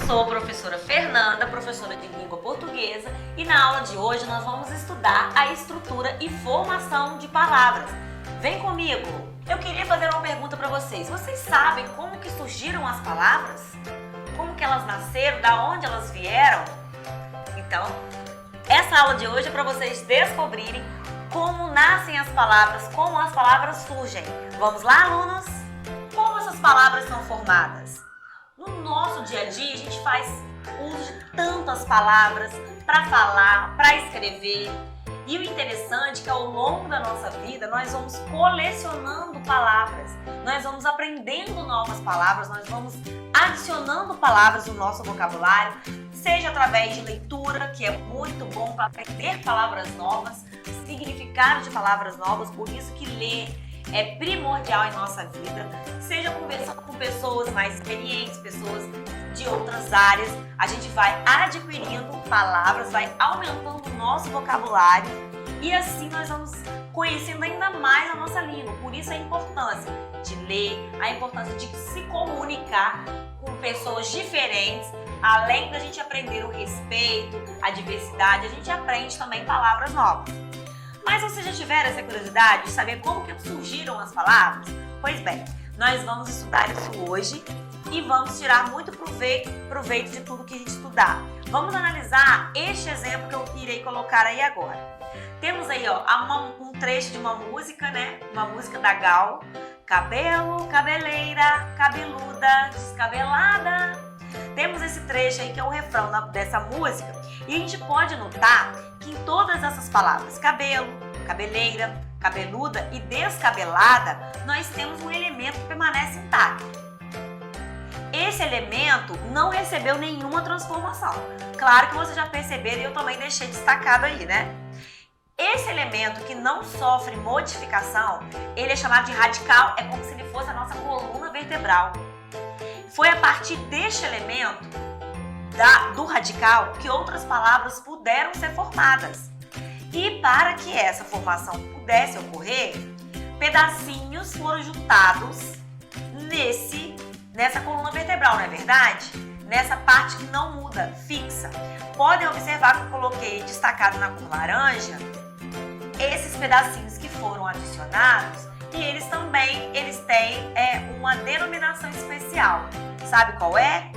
sou a professora Fernanda, professora de língua portuguesa, e na aula de hoje nós vamos estudar a estrutura e formação de palavras. Vem comigo! Eu queria fazer uma pergunta para vocês. Vocês sabem como que surgiram as palavras? Como que elas nasceram? Da onde elas vieram? Então, essa aula de hoje é para vocês descobrirem como nascem as palavras, como as palavras surgem. Vamos lá, alunos? Como essas palavras são formadas? No nosso dia a dia, a gente faz uso de tantas palavras para falar, para escrever. E o interessante é que ao longo da nossa vida, nós vamos colecionando palavras, nós vamos aprendendo novas palavras, nós vamos adicionando palavras no nosso vocabulário, seja através de leitura, que é muito bom para aprender palavras novas, significado de palavras novas, por isso que ler é primordial em nossa vida, seja conversando com pessoas mais experientes, pessoas de outras áreas, a gente vai adquirindo palavras, vai aumentando o nosso vocabulário e assim nós vamos conhecendo ainda mais a nossa língua. Por isso a importância de ler, a importância de se comunicar com pessoas diferentes, além da gente aprender o respeito, a diversidade, a gente aprende também palavras novas. Mas vocês já tiveram essa curiosidade de saber como que surgiram as palavras? Pois bem, nós vamos estudar isso hoje e vamos tirar muito proveito de tudo que a gente estudar. Vamos analisar este exemplo que eu irei colocar aí agora. Temos aí um trecho de uma música, né? Uma música da Gal. Cabelo, cabeleira, cabeluda, descabelada. Temos esse trecho aí que é o refrão dessa música e a gente pode notar que em todas essas palavras, cabelo, cabeleira, cabeluda e descabelada, nós temos um elemento que permanece intacto. Esse elemento não recebeu nenhuma transformação. Claro que vocês já perceberam e eu também deixei destacado aí, né? Esse elemento que não sofre modificação, ele é chamado de radical, é como se ele fosse a nossa coluna vertebral. Foi a partir deste elemento, do radical, que outras palavras puderam ser formadas. E para que essa formação pudesse ocorrer, pedacinhos foram juntados nessa coluna vertebral, não é verdade? Nessa parte que não muda, fixa. Podem observar que eu coloquei destacado na cor laranja esses pedacinhos que foram adicionados e eles têm uma denominação especial. Sabe qual é?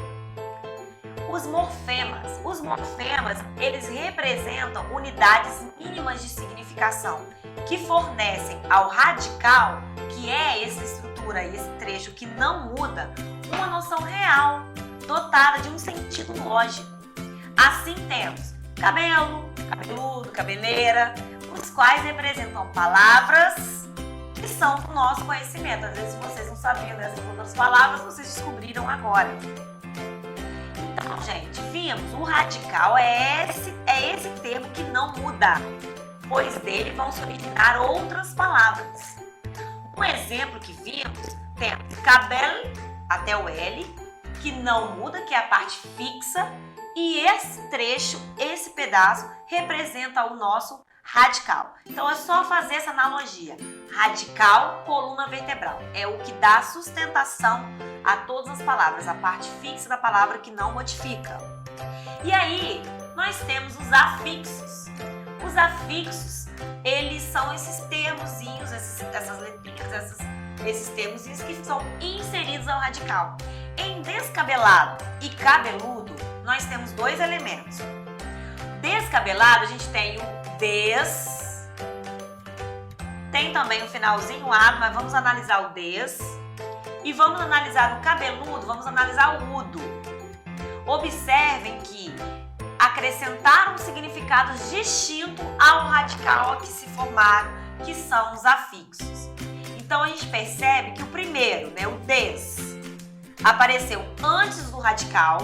Os morfemas. Os morfemas, eles representam unidades mínimas de significação que fornecem ao radical, que é essa estrutura, esse trecho que não muda, uma noção real, dotada de um sentido lógico. Assim temos cabelo, cabeludo, cabeleira, os quais representam palavras que são do nosso conhecimento. Às vezes vocês não sabiam dessas outras palavras, vocês descobriram agora. Então, gente, vimos, o radical é esse termo que não muda, pois dele vão se originar outras palavras. Um exemplo que vimos, temos cabelo até o L, que não muda, que é a parte fixa, e esse trecho, esse pedaço, representa o nosso radical. Então é só fazer essa analogia. Radical, coluna vertebral. É o que dá sustentação a todas as palavras, a parte fixa da palavra que não modifica. E aí, nós temos os afixos. Os afixos, eles são esses termozinhos, essas letrinhas, esses termozinhos que são inseridos ao radical. Em descabelado e cabeludo, nós temos dois elementos. Descabelado, a gente tem o des, tem também o finalzinho ado, mas vamos analisar o des. E vamos analisar o cabeludo, vamos analisar o udo. Observem que acrescentaram significados distintos ao radical que se formaram, que são os afixos. Então a gente percebe que o primeiro, né, o des, apareceu antes do radical,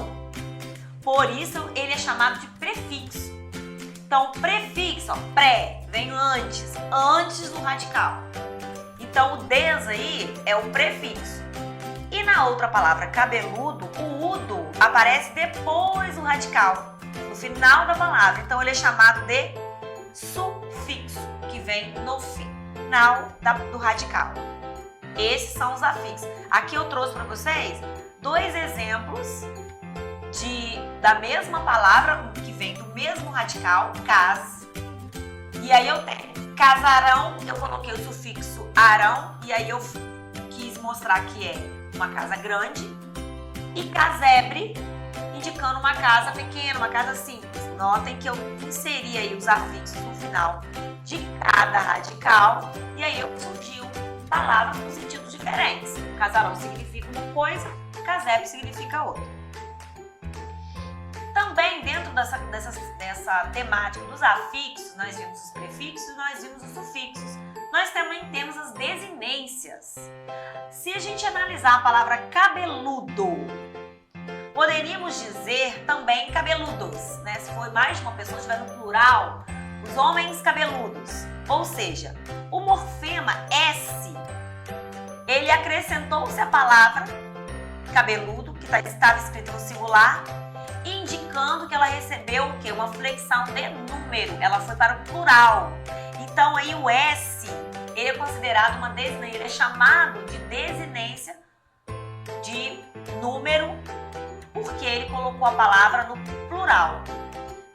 por isso ele é chamado de prefixo. Então, prefixo, pré, vem antes do radical. Então, o des aí é o prefixo. E na outra palavra, cabeludo, o udo aparece depois do radical, no final da palavra. Então, ele é chamado de sufixo, que vem no final do radical. Esses são os afixos. Aqui eu trouxe para vocês dois exemplos da mesma palavra, que vem do mesmo radical, cas. E aí eu tenho casarão, eu coloquei o sufixo arão, e aí eu quis mostrar que é uma casa grande. E casebre, indicando uma casa pequena, uma casa simples. Notem que eu inseri aí os afixos no final de cada radical, e aí surgiu palavras com sentidos diferentes. Casarão significa uma coisa, casebre significa outra. Também dentro dessa temática dos afixos, nós vimos os prefixos e nós vimos os sufixos. Nós também temos as desinências. Se a gente analisar a palavra cabeludo, poderíamos dizer também cabeludos, né? Se for mais de uma pessoa, estiver no plural, os homens cabeludos. Ou seja, o morfema S, ele acrescentou-se a palavra cabeludo, que estava escrito no singular, indicando que ela recebeu o quê? Uma flexão de número. Ela foi para o plural. Então aí o S, ele é considerado uma desinência, ele é chamado de desinência de número, porque ele colocou a palavra no plural.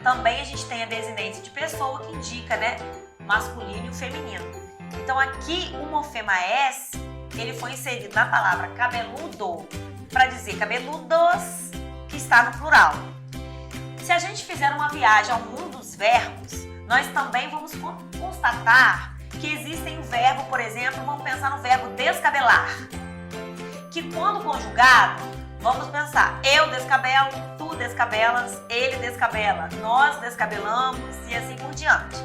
Também a gente tem a desinência de pessoa, que indica, né, masculino e o feminino. Então aqui o morfema S, ele foi inserido na palavra cabeludo para dizer cabeludos, que está no plural. Se a gente fizer uma viagem ao mundo dos verbos, nós também vamos constatar que existem o verbo, por exemplo, vamos pensar no verbo descabelar, que quando conjugado, vamos pensar, eu descabelo, tu descabelas, ele descabela, nós descabelamos e assim por diante.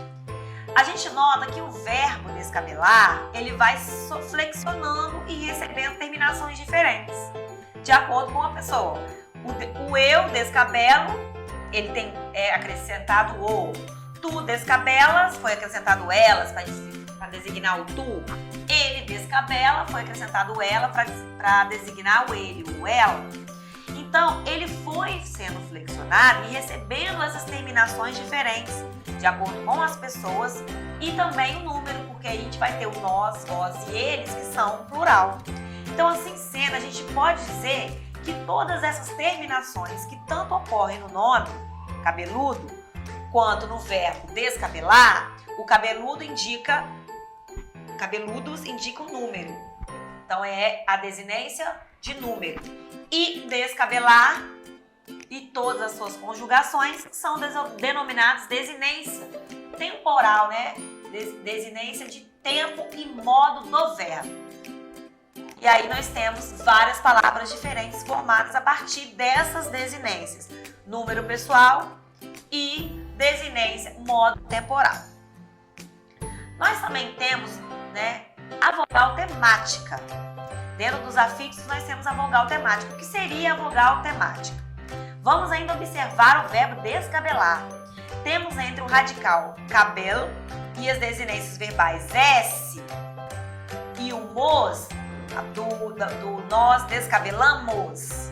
A gente nota que o verbo descabelar, ele vai flexionando e recebendo terminações diferentes, de acordo com a pessoa. O eu descabelo, ele tem acrescentado o. Tu descabelas, foi acrescentado elas para designar o tu. Ele descabela, foi acrescentado ela para designar o ele, o ela. Então, ele foi sendo flexionado e recebendo essas terminações diferentes, de acordo com as pessoas, e também o número, porque aí a gente vai ter o nós, vós e eles, que são plural. Então, assim sendo, a gente pode dizer que todas essas terminações que tanto ocorrem no nome cabeludo, quanto no verbo descabelar, o cabeludos indica o número. Então é a desinência de número. E descabelar e todas as suas conjugações são denominadas desinência temporal, né? Desinência de tempo e modo do verbo. E aí nós temos várias palavras diferentes formadas a partir dessas desinências. Número pessoal e desinência modo temporal. Nós também temos, né, a vogal temática. Dentro dos afixos nós temos a vogal temática. O que seria a vogal temática? Vamos ainda observar o verbo descabelar. Temos entre o radical cabelo e as desinências verbais S e o mos, do nós descabelamos.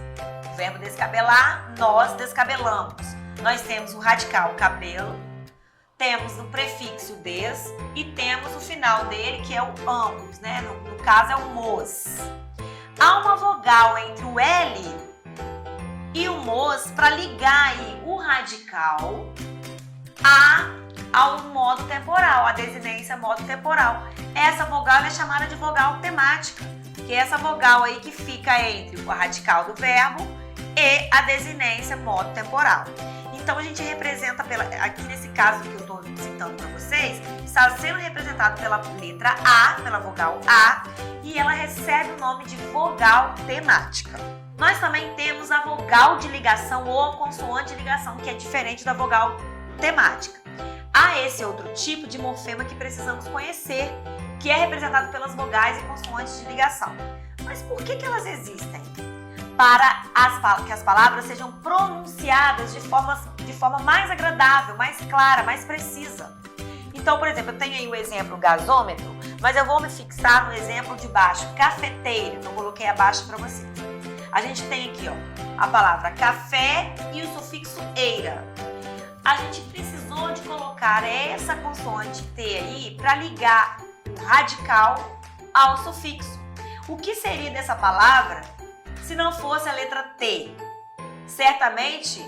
O verbo descabelar, nós descabelamos. Nós temos o radical cabelo, temos o prefixo des e temos o final dele, que é o ambos, né? No caso é o mos. Há uma vogal entre o L e o mos para ligar aí o radical ao modo temporal, a desinência modo temporal. Essa vogal é chamada de vogal temática, que é essa vogal aí que fica entre o radical do verbo e a desinência modo temporal. Então a gente representa, aqui nesse caso que eu estou citando para vocês, está sendo representado pela letra A, pela vogal A, e ela recebe o nome de vogal temática. Nós também temos a vogal de ligação ou a consoante de ligação, que é diferente da vogal temática. Há esse outro tipo de morfema que precisamos conhecer, que é representado pelas vogais e consoantes de ligação. Mas por que elas existem? Para que as palavras sejam pronunciadas de forma mais agradável, mais clara, mais precisa. Então, por exemplo, eu tenho aí o exemplo gasômetro, mas eu vou me fixar no exemplo de baixo, cafeteiro. Então, eu coloquei abaixo para vocês. A gente tem aqui, ó, a palavra café e o sufixo eira. A gente precisou de colocar essa consoante T aí para ligar o radical ao sufixo. O que seria dessa palavra se não fosse a letra T? certamente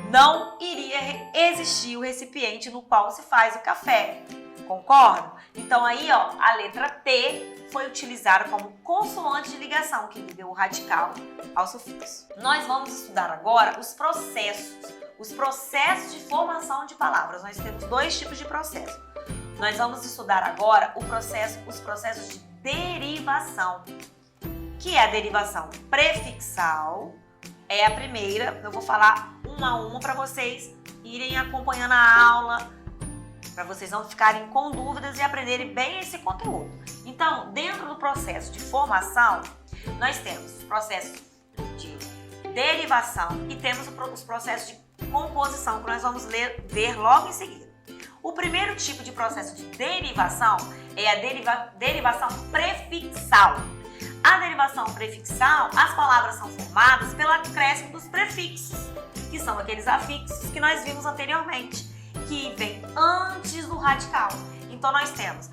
não iria existir o recipiente no qual se faz o café. Concordam? Então aí, ó, a letra T foi utilizada como consoante de ligação, que deu o radical ao sufixo. Nós vamos estudar agora os processos de formação de palavras. Nós temos dois tipos de processo. Nós vamos estudar agora os processos de derivação, que é a derivação prefixal. É a primeira, eu vou falar uma a uma para vocês irem acompanhando a aula, para vocês não ficarem com dúvidas e aprenderem bem esse conteúdo. Então, dentro do processo de formação, nós temos os processos de derivação e temos os processos de composição, que nós vamos ver logo em seguida. O primeiro tipo de processo de derivação é a derivação prefixal. A derivação prefixal, as palavras são formadas pelo acréscimo dos prefixos, que são aqueles afixos que nós vimos anteriormente, que vem antes do radical. Então nós temos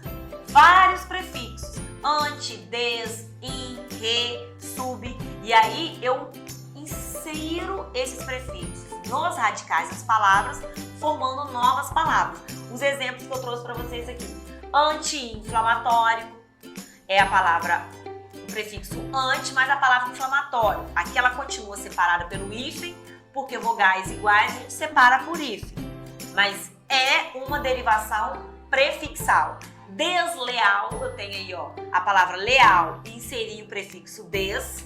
vários prefixos, ante, des, in, re, sub, e aí eu insiro esses prefixos nos radicais das palavras, formando novas palavras. Os exemplos que eu trouxe para vocês aqui: anti-inflamatório é a palavra, o prefixo anti, mas a palavra inflamatório. Aqui ela continua separada pelo hífen, porque vogais iguais a gente separa por hífen, mas é uma derivação prefixal. Desleal, eu tenho aí, ó, a palavra leal e inseri o prefixo des,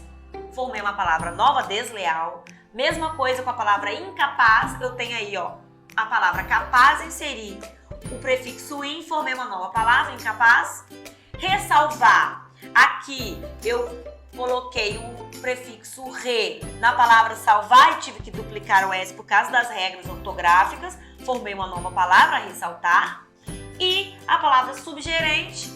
formei uma palavra nova, desleal. Mesma coisa com a palavra incapaz, eu tenho aí, ó, a palavra capaz, inseri o prefixo in, formei uma nova palavra, incapaz. Ressalvar, aqui eu coloquei o prefixo re na palavra salvar e tive que duplicar o S por causa das regras ortográficas, formei uma nova palavra, ressaltar. E a palavra subgerente,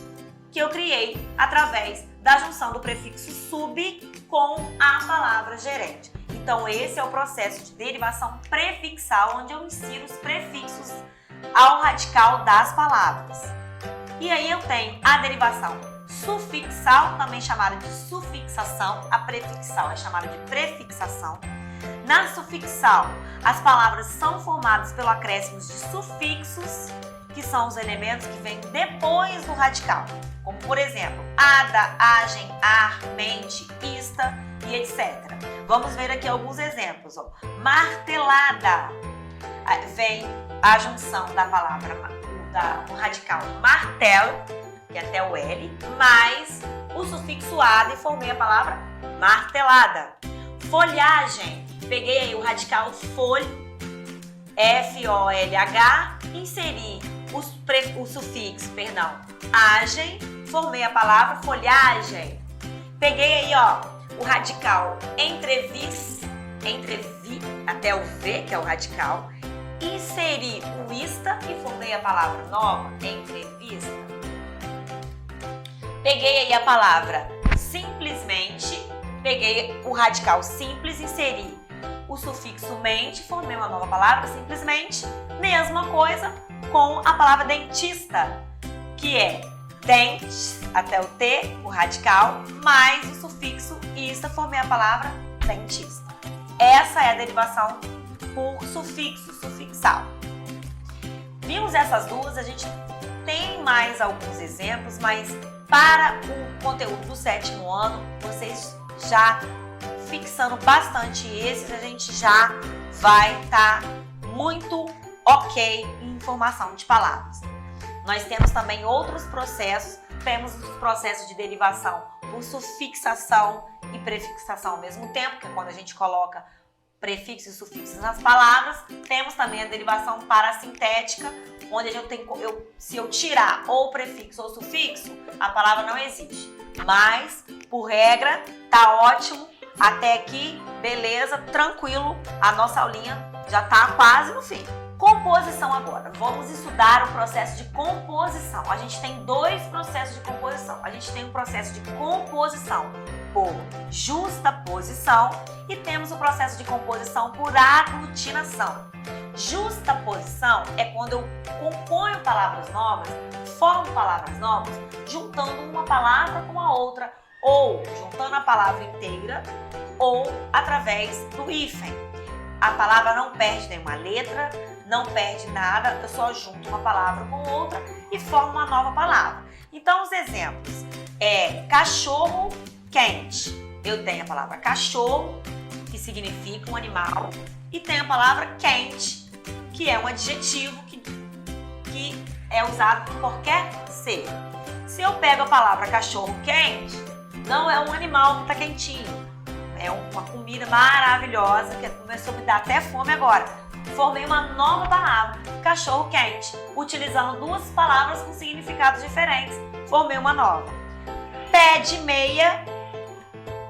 que eu criei através da junção do prefixo sub com a palavra gerente. Então esse é o processo de derivação prefixal, onde eu insiro os prefixos ao radical das palavras. E aí eu tenho a derivação sufixal, também chamada de sufixação. A prefixal é chamada de prefixação. Na sufixal, as palavras são formadas pelo acréscimo de sufixos, que são os elementos que vêm depois do radical, como por exemplo, ada, agem, ar, mente, ista e etc. Vamos ver aqui alguns exemplos. Ó. Martelada, vem a junção da palavra do radical martelo, que é até o L, mais o sufixo ada e formei a palavra martelada. Folhagem, peguei aí o radical folh, F-O-L-H, inseri o sufixo, agem, formei a palavra folhagem. Peguei aí, ó, o radical entrevi, até o V, que é o radical, inseri o ista e formei a palavra nova, entrevista. Peguei aí a palavra simplesmente, peguei o radical simples, inseri o sufixo mente, formei uma nova palavra, simplesmente. Mesma coisa com a palavra dentista, que é dentes, até o T, o radical, mais o sufixo ista, formei a palavra dentista. Essa é a derivação por sufixo, sufixal. Vimos essas duas, a gente tem mais alguns exemplos, mas para o conteúdo do 7º ano, vocês já fixando bastante esses, a gente já vai estar muito ok em formação de palavras. Nós temos também outros processos, temos os processos de derivação por sufixação e prefixação ao mesmo tempo, que é quando a gente coloca prefixos e sufixos nas palavras. Temos também a derivação parassintética, onde se eu tirar ou prefixo ou sufixo, a palavra não existe. Mas, por regra, tá ótimo. Até aqui, beleza, tranquilo, a nossa aulinha já tá quase no fim. Composição agora. Vamos estudar o processo de composição. A gente tem dois processos de composição. A gente tem o processo de composição por justaposição e temos o processo de composição por aglutinação. Justaposição é quando eu componho palavras novas, formo palavras novas, juntando uma palavra com a outra, ou juntando a palavra inteira, ou através do hífen. a palavra não perde nenhuma letra, não perde nada, eu só junto uma palavra com outra e formo uma nova palavra. Então, os exemplos é cachorro quente. Eu tenho a palavra cachorro, que significa um animal, e tenho a palavra quente, que é um adjetivo que é usado por qualquer ser. Se eu pego a palavra cachorro quente, não é um animal que está quentinho. É uma comida maravilhosa, que começou a me dar até fome agora. Formei uma nova palavra, cachorro quente, utilizando duas palavras com significados diferentes. Formei uma nova. Pé de meia,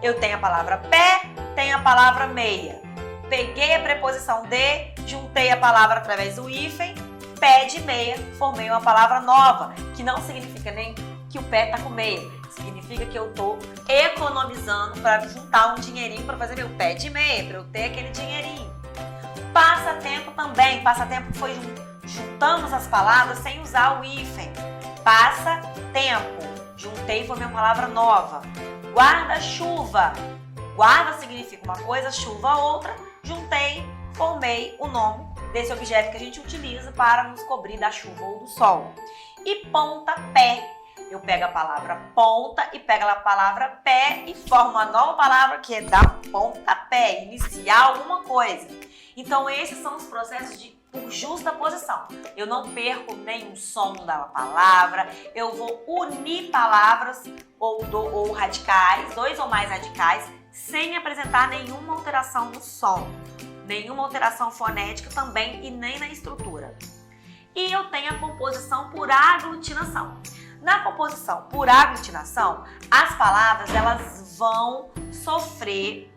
eu tenho a palavra pé, tenho a palavra meia. Peguei a preposição de, juntei a palavra através do hífen, pé de meia, formei uma palavra nova, que não significa nem que o pé está com meia. Significa que eu estou economizando para juntar um dinheirinho para fazer meu pé de meia, para eu ter aquele dinheirinho. Passatempo também. Passatempo foi juntamos as palavras sem usar o hífen. Passatempo. Juntei e formei uma palavra nova. Guarda-chuva. Guarda significa uma coisa, chuva outra. Juntei, formei o nome desse objeto que a gente utiliza para nos cobrir da chuva ou do sol. E pontapé. Eu pego a palavra ponta e pego a palavra pé e formo uma nova palavra que é dar pontapé, iniciar alguma coisa. Então esses são os processos por justa posição. Eu não perco nenhum som da palavra, eu vou unir palavras ou radicais, dois ou mais radicais, sem apresentar nenhuma alteração no som, nenhuma alteração fonética também e nem na estrutura. E eu tenho a composição por aglutinação. Na composição por aglutinação, as palavras elas vão sofrer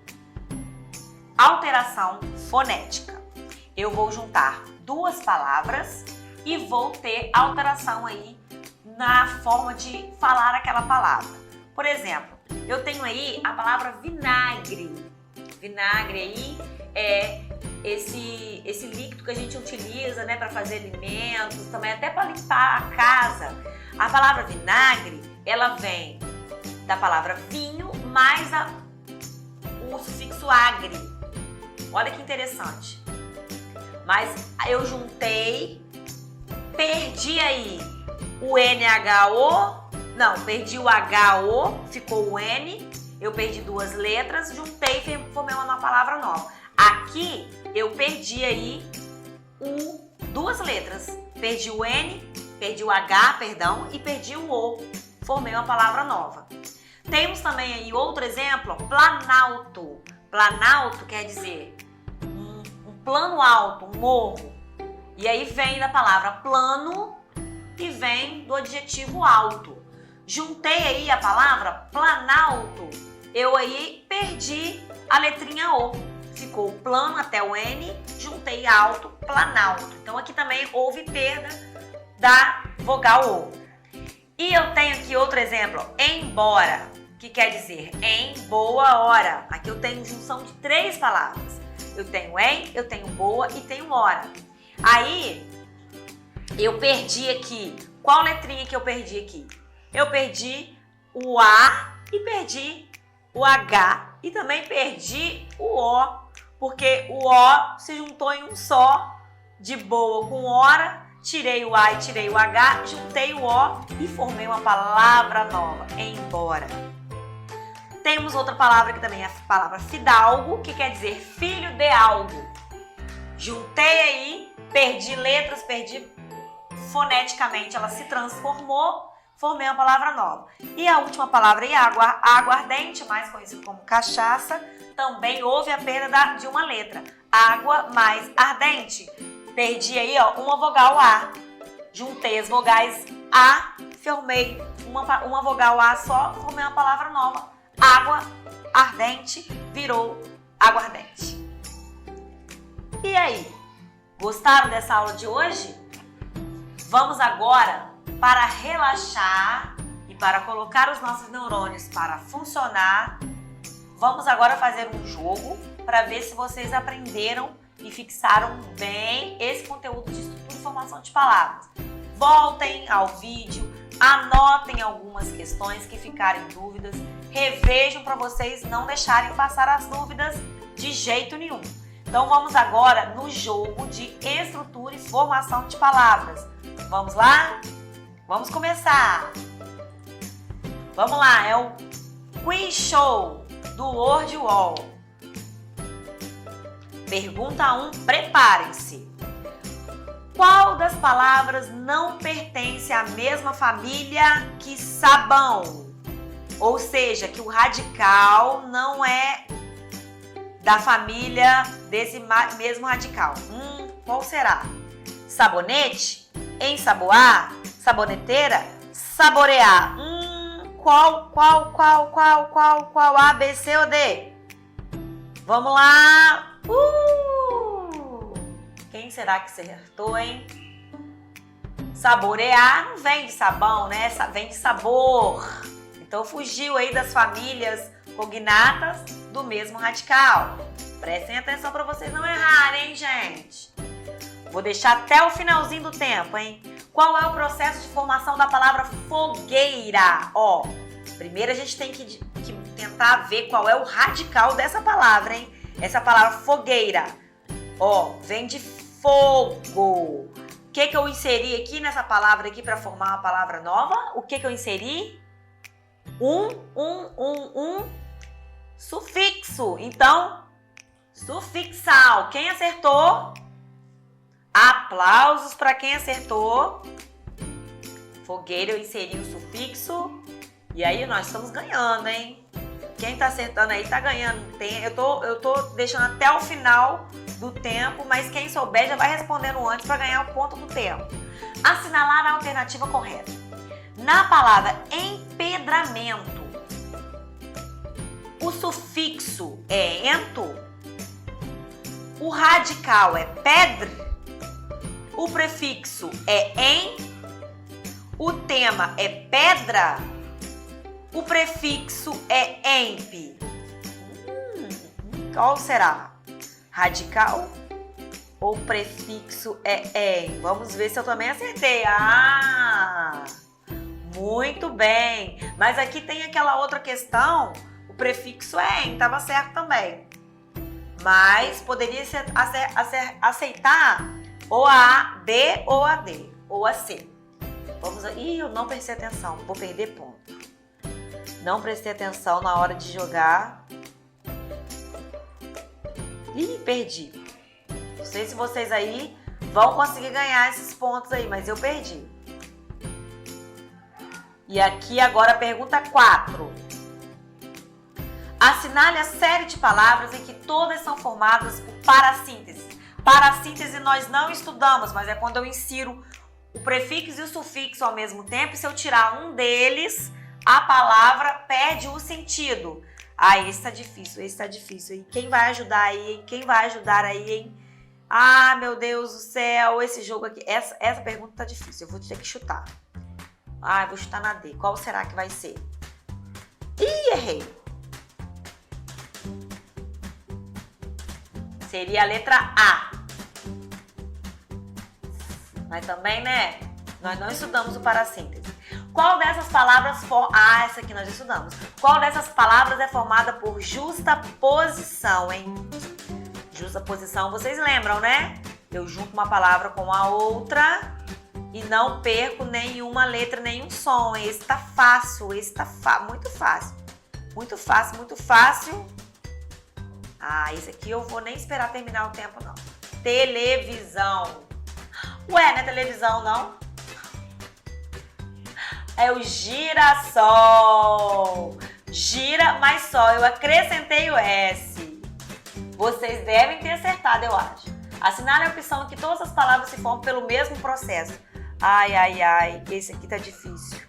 alteração fonética. Eu vou juntar duas palavras e vou ter alteração aí na forma de falar aquela palavra. Por exemplo, eu tenho aí a palavra vinagre. Vinagre aí é esse líquido que a gente utiliza, né, para fazer alimentos, também até para limpar a casa. A palavra vinagre, ela vem da palavra vinho mais o sufixo agre. Olha que interessante. Mas eu juntei, perdi aí o NHO, não, perdi o HO, ficou o N, eu perdi duas letras, juntei e formei uma palavra nova. Aqui eu perdi aí duas letras, perdi o N, perdi o H, perdão, e perdi o O, formei uma palavra nova. Temos também aí outro exemplo, planalto. Planalto quer dizer um plano alto, um morro. E aí vem da palavra plano e vem do adjetivo alto. Juntei aí a palavra planalto, eu aí perdi a letrinha O. Ficou plano até o N, juntei alto, planalto. Então aqui também houve perda da vogal O. E eu tenho aqui outro exemplo, embora, que quer dizer em boa hora. Aqui eu tenho junção de três palavras. Eu tenho em, eu tenho boa e tenho hora. Aí eu perdi aqui, qual letrinha que eu perdi aqui? Eu perdi o A e perdi o H e também perdi o O, porque o O se juntou em um só, de boa com hora, tirei o A e tirei o H, juntei o O e formei uma palavra nova, embora. Temos outra palavra que também é a palavra fidalgo, que quer dizer filho de algo. Juntei aí, perdi letras, perdi foneticamente, ela se transformou, formei uma palavra nova. E a última palavra é aguardente, mais conhecido como cachaça, também houve a perda de uma letra. Água mais ardente. Perdi aí uma vogal A. Juntei as vogais A, formei uma vogal A só, formei uma palavra nova. Água ardente virou aguardente. E aí, gostaram dessa aula de hoje? Vamos agora para relaxar e para colocar os nossos neurônios para funcionar. Vamos agora fazer um jogo para ver se vocês aprenderam e fixaram bem esse conteúdo de estrutura e formação de palavras. Voltem ao vídeo, anotem algumas questões que ficarem dúvidas, revejam para vocês não deixarem passar as dúvidas de jeito nenhum. Então vamos agora no jogo de estrutura e formação de palavras. Vamos lá? Vamos começar! Vamos lá, é o Quiz Show do Word Wall. Pergunta 1, preparem-se. Qual das palavras não pertence à mesma família que sabão? Ou seja, que o radical não é da família desse mesmo radical. Qual será? Sabonete? Ensaboar? Saboneteira? Saborear? Qual? A, B, C ou D? Vamos lá! Quem será que acertou, hein? Saborear não vem de sabão, né? Vem de sabor. Então fugiu aí das famílias cognatas do mesmo radical. Prestem atenção para vocês não errarem, hein, gente? Vou deixar até o finalzinho do tempo, hein? Qual é o processo de formação da palavra fogueira? Primeiro a gente tem que tentar ver qual é o radical dessa palavra, hein? Essa palavra fogueira, vem de fogo. O que eu inseri aqui nessa palavra aqui para formar uma palavra nova? O que eu inseri? Sufixo. Então, sufixal. Quem acertou? Aplausos para quem acertou. Fogueira, eu inseri o sufixo. E aí nós estamos ganhando, hein? Quem tá acertando aí tá ganhando. Eu tô deixando até o final do tempo, mas quem souber já vai respondendo antes para ganhar o ponto do tempo. Assinalar a alternativa correta. Na palavra empedramento, o sufixo é ento, o radical é pedre, o prefixo é em, o tema é pedra, o prefixo é emp. Qual será? Radical ou prefixo é em? Vamos ver se eu também acertei. Muito bem. Mas aqui tem aquela outra questão. O prefixo é em, estava certo também. Mas poderia aceitar ou a B ou a D, ou a C. Eu não prestei atenção, vou perder ponto. Não prestei atenção na hora de jogar. Perdi. Não sei se vocês aí vão conseguir ganhar esses pontos aí, mas eu perdi. E aqui agora a pergunta 4. Assinale a série de palavras em que todas são formadas por parassíntese. Parassíntese nós não estudamos, mas é quando eu insiro o prefixo e o sufixo ao mesmo tempo. E se eu tirar um deles, a palavra perde o sentido. Esse tá difícil. E quem vai ajudar aí, hein? Quem vai ajudar aí, hein? Meu Deus do céu, esse jogo aqui, essa pergunta tá difícil, eu vou ter que chutar. Eu vou chutar na D. Qual será que vai ser? Errei. Seria a letra A. Mas também, né? Nós não estudamos o parassíntese. Qual dessas palavras essa aqui nós estudamos. Qual dessas palavras é formada por justaposição, hein? Justaposição, vocês lembram, né? Eu junto uma palavra com a outra e não perco nenhuma letra, nenhum som. Esse tá fácil, muito fácil. Muito fácil. Esse aqui eu vou nem esperar terminar o tempo, não. Televisão. Ué, não é televisão, não? É o girassol. Gira, mas só. Eu acrescentei o S. Vocês devem ter acertado, eu acho. Assinale a opção em que todas as palavras se formam pelo mesmo processo. Esse aqui tá difícil.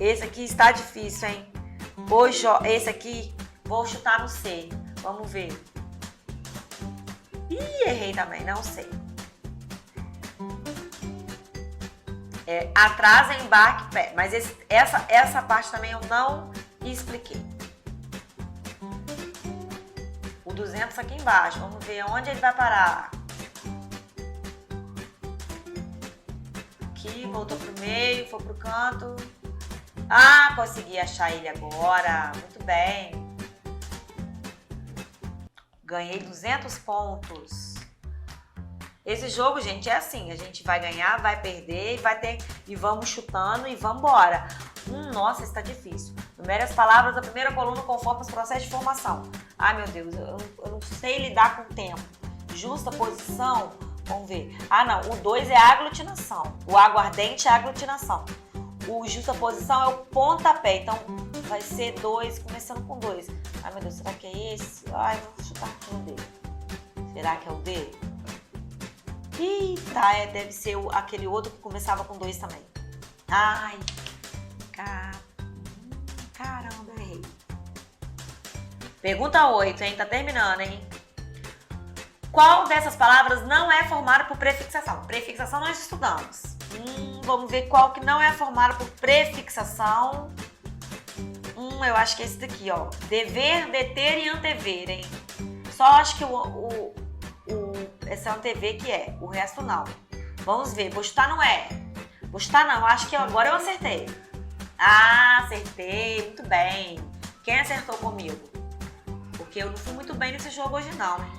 Esse aqui está difícil, hein? Esse aqui, vou chutar no C. Vamos ver. Errei também, não sei. Atrasa, embarque, pé. Mas essa parte também eu não expliquei. O 200 aqui embaixo. Vamos ver onde ele vai parar. Aqui, voltou pro meio, foi pro canto. Consegui achar ele agora. Muito bem. Ganhei 200 pontos. Esse jogo, gente, é assim. A gente vai ganhar, vai perder, e vamos chutando e vamos embora. Nossa, isso tá difícil. Numere as palavras da primeira coluna conforme os processos de formação. Ai, meu Deus, eu não sei lidar com o tempo. Justa posição, vamos ver. Não, o 2 é a aglutinação. O aguardente é a aglutinação. O justa posição é o pontapé. Então, vai ser 2, começando com 2. Ai, meu Deus, será que é esse? Ai, vou chutar aqui no D. Será que é o D? Tá, deve ser aquele outro que começava com 2 também. Ai, caramba, errei. Pergunta 8, hein? Tá terminando, hein? Qual dessas palavras não é formada por prefixação? Prefixação nós estudamos. Vamos ver qual que não é formada por prefixação. Eu acho que é esse daqui, ó. Dever, deter e antever, hein? Só acho que esse é antever que é, o resto não. Vamos ver, vou chutar não é. Vou chutar não, acho que agora eu acertei. Acertei, muito bem. Quem acertou comigo? Porque eu não fui muito bem nesse jogo hoje não, hein?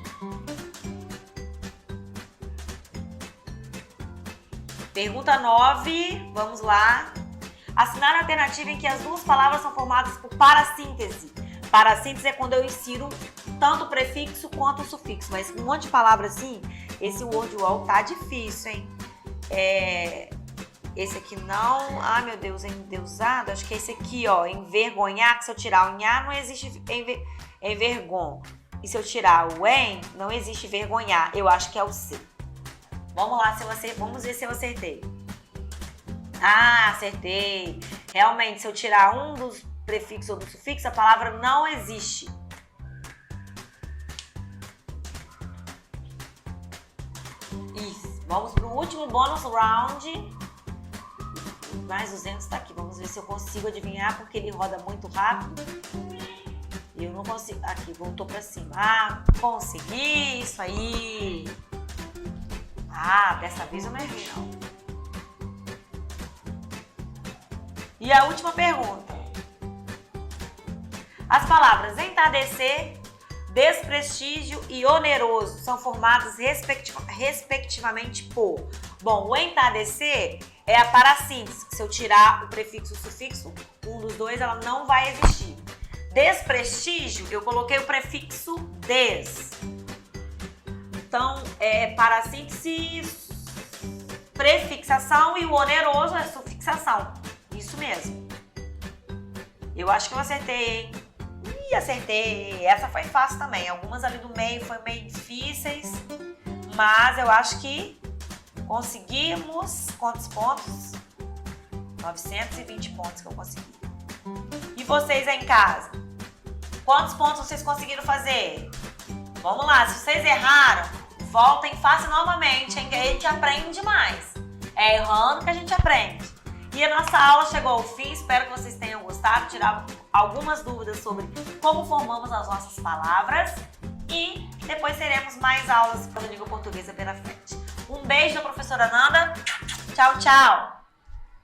Pergunta 9, vamos lá. Assinar a alternativa em que as duas palavras são formadas por parassíntese. Parassíntese é quando eu insiro tanto o prefixo quanto o sufixo. Mas um monte de palavra assim, esse word wall tá difícil, hein? Esse aqui não. Ai, meu Deus, é endeusado. Acho que é esse aqui, ó. Envergonhar, que se eu tirar o nha, não existe envergon. E se eu tirar o en, não existe vergonhar. Eu acho que é o C. Vamos lá, vamos ver se eu acertei. Acertei. Realmente, se eu tirar um dos prefixos ou do sufixo, a palavra não existe. Isso. Vamos para o último bônus round. Mais 200 tá aqui. Vamos ver se eu consigo adivinhar, porque ele roda muito rápido. E eu não consigo. Aqui, voltou para cima. Consegui. Isso aí. Dessa vez eu não errei, não. E a última pergunta. As palavras entardecer, desprestígio e oneroso são formadas respectivamente por... Bom, o entardecer é a parassíntese, que se eu tirar o prefixo e o sufixo, um dos dois, ela não vai existir. Desprestígio, eu coloquei o prefixo des. Então, é parassíntese, prefixação, e o oneroso é sufixação. Isso mesmo. Eu acho que eu acertei, hein? Acertei. Essa foi fácil também. Algumas ali do meio foram meio difíceis, mas eu acho que conseguimos. Quantos pontos? 920 pontos que eu consegui. E vocês aí em casa? Quantos pontos vocês conseguiram fazer? Vamos lá, se vocês erraram, voltem e façam novamente, hein? Que a gente aprende mais. É errando que a gente aprende. E a nossa aula chegou ao fim, espero que vocês tenham gostado, tirar algumas dúvidas sobre como formamos as nossas palavras e depois teremos mais aulas da língua portuguesa pela frente. Um beijo da professora Nanda, tchau, tchau!